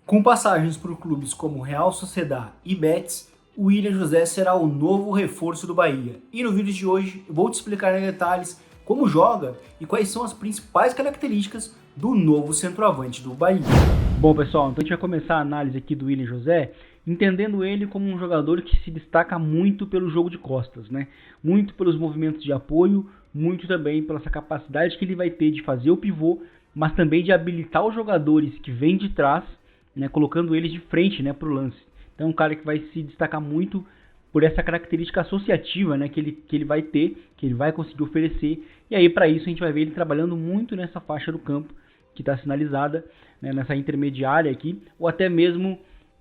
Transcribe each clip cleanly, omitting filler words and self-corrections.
Com passagens por clubes como Real Sociedad e Betis, o William José será o novo reforço do Bahia. E no vídeo de hoje eu vou te explicar em detalhes como joga e quais são as principais características do novo centroavante do Bahia. Bom, pessoal, então a gente vai começar a análise aqui do William José, entendendo ele como um jogador que se destaca muito pelo jogo de costas, né? Muito pelos movimentos de apoio, muito também pela essa capacidade que ele vai ter de fazer o pivô, mas também de habilitar os jogadores que vêm de trás, né, colocando eles de frente, né, para o lance. Então é um cara que vai se destacar muito por essa característica associativa, né, que ele vai ter, que ele vai conseguir oferecer. E aí para isso a gente vai ver ele trabalhando muito nessa faixa do campo que está sinalizada, né, nessa intermediária aqui, ou até mesmo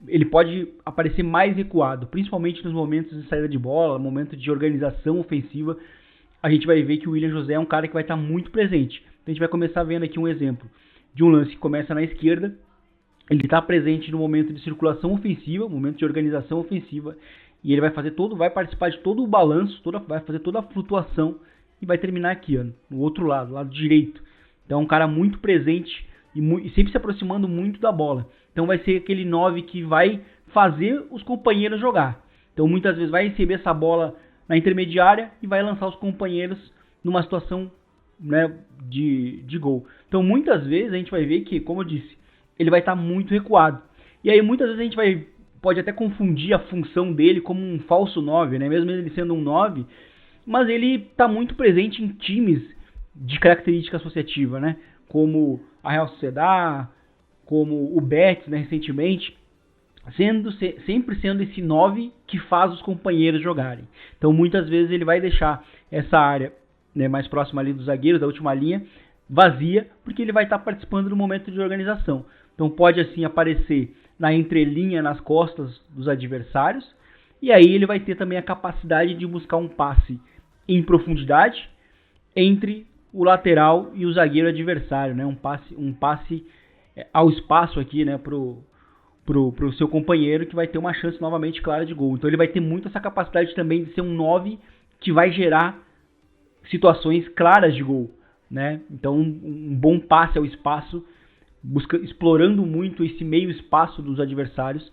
ele pode aparecer mais recuado, principalmente nos momentos de saída de bola, momento de organização ofensiva. A gente vai ver que o William José é um cara que vai estar muito presente. Então a gente vai começar vendo aqui um exemplo de um lance que começa na esquerda. Ele está presente no momento de circulação ofensiva, momento de organização ofensiva, e ele vai participar de todo o balanço, vai fazer toda a flutuação e vai terminar aqui, ó, no outro lado direito. Então é um cara muito presente e sempre se aproximando muito da bola. Então vai ser aquele 9 que vai fazer os companheiros jogar. Então muitas vezes vai receber essa bola na intermediária e vai lançar os companheiros numa situação, né, de gol. Então muitas vezes a gente vai ver que, como eu disse, ele vai estar muito recuado. E aí muitas vezes a gente pode até confundir a função dele como um falso 9, né? Mesmo ele sendo um 9, mas ele está muito presente em times de característica associativa, né? Como a Real Sociedad, como o Betis, né, recentemente, sempre sendo esse 9 que faz os companheiros jogarem. Então muitas vezes ele vai deixar essa área, né, mais próxima ali dos zagueiros, da última linha, vazia, porque ele vai estar participando do momento de organização. Então pode assim aparecer na entrelinha, nas costas dos adversários, e aí ele vai ter também a capacidade de buscar um passe em profundidade entre o lateral e o zagueiro adversário, né? Um passe ao espaço aqui, né, pro seu companheiro, que vai ter uma chance novamente clara de gol. Então ele vai ter muito essa capacidade também de ser um 9 que vai gerar situações claras de gol, né? Então um bom passe ao espaço, explorando muito esse meio espaço dos adversários,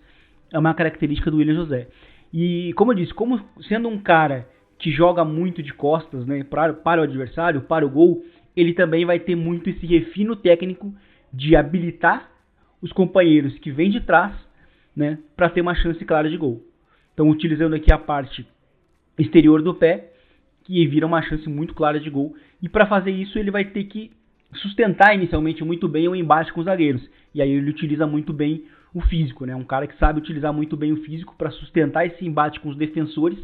é uma característica do William José. E como eu disse, como sendo um cara que joga muito de costas, né, para o adversário, para o gol, ele também vai ter muito esse refino técnico de habilitar os companheiros que vêm de trás, né, para ter uma chance clara de gol. Então utilizando aqui a parte exterior do pé, que vira uma chance muito clara de gol. E para fazer isso ele vai ter que sustentar inicialmente muito bem o embate com os zagueiros. E aí ele utiliza muito bem o físico, né? Um cara que sabe utilizar muito bem o físico para sustentar esse embate com os defensores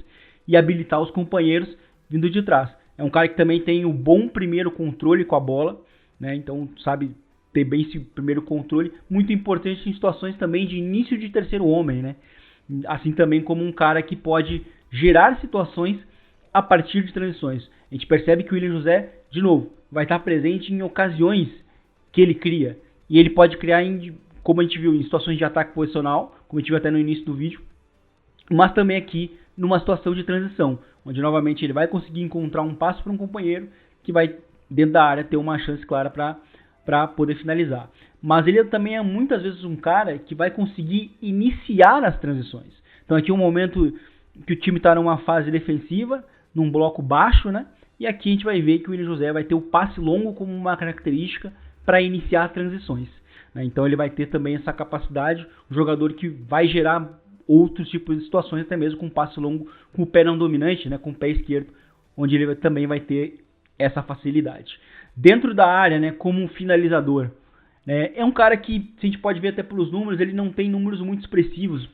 e habilitar os companheiros vindo de trás. É um cara que também tem o bom primeiro controle com a bola, né? Então sabe ter bem esse primeiro controle, muito importante em situações também de início de terceiro homem, né? Assim também como um cara que pode gerar situações a partir de transições. A gente percebe que o William José, de novo, vai estar presente em ocasiões que ele cria. E ele pode criar, como a gente viu, em situações de ataque posicional, como a gente viu até no início do vídeo, mas também aqui numa situação de transição, onde novamente ele vai conseguir encontrar um passo para um companheiro que vai, dentro da área, ter uma chance clara para poder finalizar. Mas ele também é muitas vezes um cara que vai conseguir iniciar as transições. Então aqui é um momento que o time está numa fase defensiva, num bloco baixo, né? E aqui a gente vai ver que o William José vai ter o passe longo como uma característica para iniciar transições, né? Então ele vai ter também essa capacidade, um jogador que vai gerar outros tipos de situações, até mesmo com passe longo, com o pé não dominante, né? Com o pé esquerdo, onde ele também vai ter essa facilidade. Dentro da área, né, como um finalizador, né, é um cara que, se a gente pode ver até pelos números, ele não tem números muito expressivos,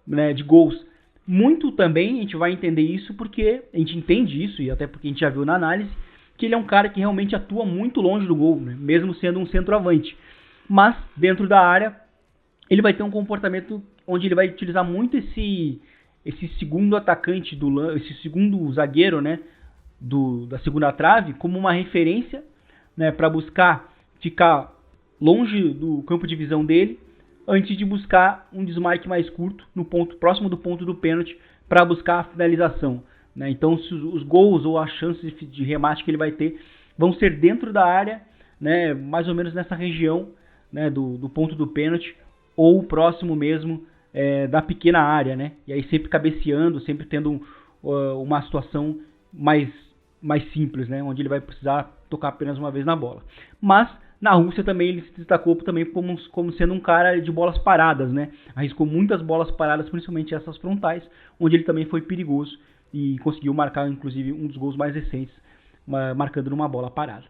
né, de gols. Muito também a gente vai entender isso porque a gente entende isso, e até porque a gente já viu na análise, que ele é um cara que realmente atua muito longe do gol, né, mesmo sendo um centroavante. Mas dentro da área ele vai ter um comportamento onde ele vai utilizar muito esse segundo atacante, esse segundo zagueiro, né, da segunda trave, como uma referência, né, para buscar ficar longe do campo de visão dele, antes de buscar um desmarque mais curto, no ponto próximo do ponto do pênalti, para buscar a finalização, né? Então os gols ou as chances de remate que ele vai ter vão ser dentro da área, né, mais ou menos nessa região, né, do ponto do pênalti, ou próximo mesmo da pequena área, né? E aí sempre cabeceando, sempre tendo uma situação mais simples, né? Onde ele vai precisar tocar apenas uma vez na bola. Mas na Rússia também ele se destacou também como sendo um cara de bolas paradas, né? Arriscou muitas bolas paradas, principalmente essas frontais, onde ele também foi perigoso e conseguiu marcar, inclusive, um dos gols mais recentes, marcando numa bola parada.